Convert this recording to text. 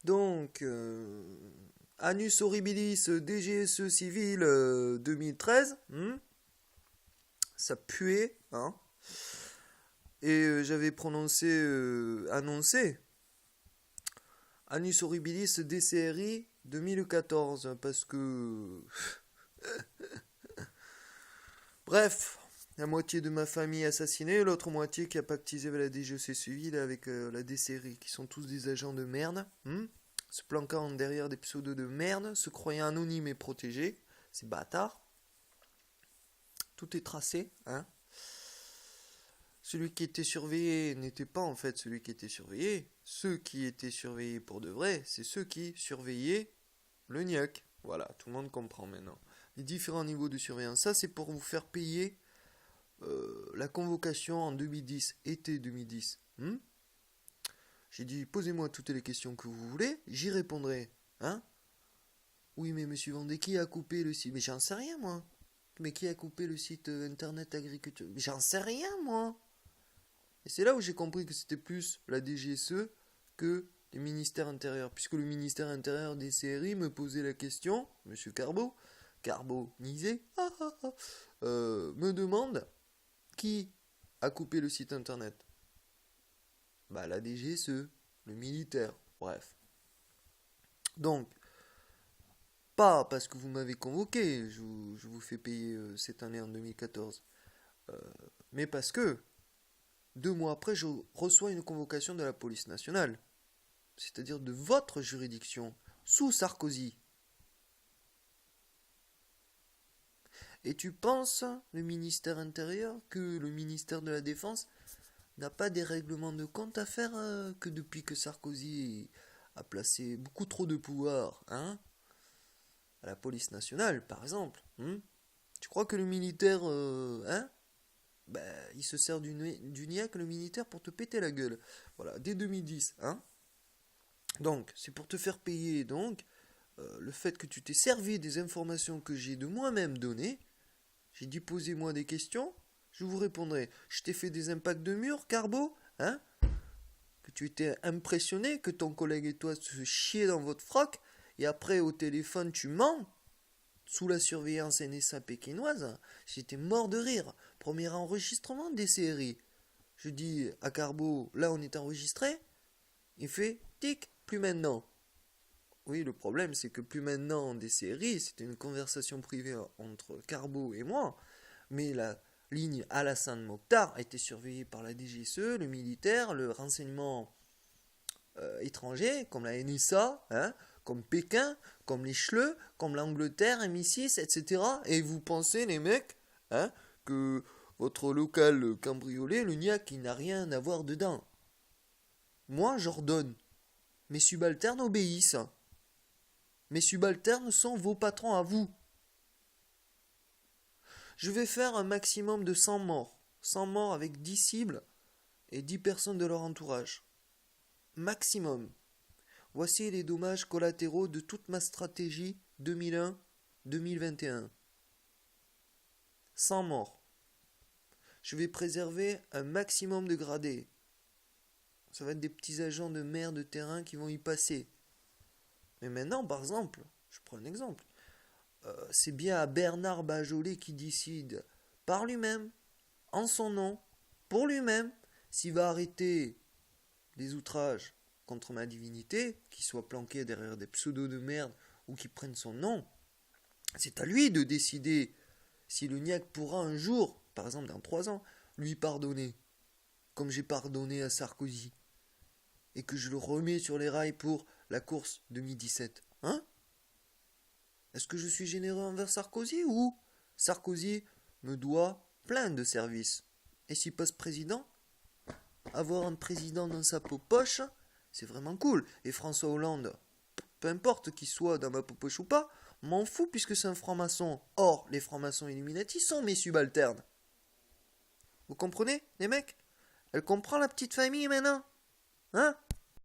Donc, Annus Horribilis DGSE Civil 2013, ça puait, hein. Et j'avais annoncé Annus Horribilis DCRI 2014, parce que... Bref, la moitié de ma famille assassinée, l'autre moitié qui a pactisé avec la DGSE Civil avec la DCRI, qui sont tous des agents de merde, se planquant derrière des pseudos de merde, se croyant anonymes et protégés, ces bâtards. Tout est tracé, hein. Celui qui était surveillé n'était pas en fait celui qui était surveillé. Ceux qui étaient surveillés pour de vrai, c'est ceux qui surveillaient le niaque. Voilà, tout le monde comprend maintenant. Les différents niveaux de surveillance, ça c'est pour vous faire payer la convocation en 2010, été 2010. J'ai dit, posez-moi toutes les questions que vous voulez, j'y répondrai. Hein? Oui, mais monsieur Vendée, qui a coupé le site? Mais j'en sais rien, moi. Mais qui a coupé le site internet agriculture? Mais j'en sais rien, moi. Et c'est là où j'ai compris que c'était plus la DGSE que les ministères intérieurs. Puisque le ministère intérieur des CRI me posait la question, monsieur Carbonisé, me demande qui a coupé le site internet. Bah la DGSE, le militaire, bref. Donc, pas parce que vous m'avez convoqué, je vous fais payer cette année en 2014, mais parce que 2 mois après, je reçois une convocation de la police nationale, c'est-à-dire de votre juridiction, sous Sarkozy. Et tu penses, le ministère intérieur, que le ministère de la Défense n'a pas des règlements de compte à faire que depuis que Sarkozy a placé beaucoup trop de pouvoir, hein, à la police nationale, par exemple. Tu crois que le militaire, il se sert du niaque, le militaire, pour te péter la gueule. Voilà, dès 2010, hein. Donc, c'est pour te faire payer, donc, le fait que tu t'es servi des informations que j'ai de moi-même données. J'ai dit, posez-moi des questions, je vous répondrai. Je t'ai fait des impacts de mur, Carbo, hein? Que tu étais impressionné, que ton collègue et toi se chiaient dans votre froc, et après, au téléphone, tu mens. Sous la surveillance NSA pékinoise, j'étais mort de rire. Premier enregistrement des séries. Je dis à Carbo, là on est enregistré. Il fait, tic, plus maintenant. Oui, le problème c'est que plus maintenant des séries, c'était une conversation privée entre Carbo et moi. Mais la ligne Alassane Mokhtar a été surveillée par la DGSE, le militaire, le renseignement étranger, comme la NSA, hein, comme Pékin, comme les Schleux, comme l'Angleterre, MI6, etc. Et vous pensez, les mecs, hein, que votre local cambriolé, le niaque, il n'a rien à voir dedans. Moi, j'ordonne. Mes subalternes obéissent. Mes subalternes sont vos patrons à vous. Je vais faire un maximum de 100 morts. 100 morts avec 10 cibles et 10 personnes de leur entourage. Maximum. Voici les dommages collatéraux de toute ma stratégie 2001-2021. 100 morts. Je vais préserver un maximum de gradés. Ça va être des petits agents de mer de terrain qui vont y passer. Mais maintenant, par exemple, je prends un exemple, c'est bien à Bernard Bajolet qui décide par lui-même, en son nom, pour lui-même, s'il va arrêter les outrages contre ma divinité, qui soit planqué derrière des pseudos de merde ou qui prennent son nom. C'est à lui de décider si le niaque pourra un jour, par exemple dans 3 ans, lui pardonner, comme j'ai pardonné à Sarkozy, et que je le remets sur les rails pour la course 2017. Hein? Est-ce que je suis généreux envers Sarkozy ou Sarkozy me doit plein de services? Et si post-président, avoir un président dans sa poche, c'est vraiment cool. Et François Hollande, peu importe qu'il soit dans ma poche ou pas, m'en fous puisque c'est un franc-maçon. Or, les francs-maçons Illuminati sont mes subalternes. Vous comprenez, les mecs? Elle comprend la petite famille maintenant? Hein?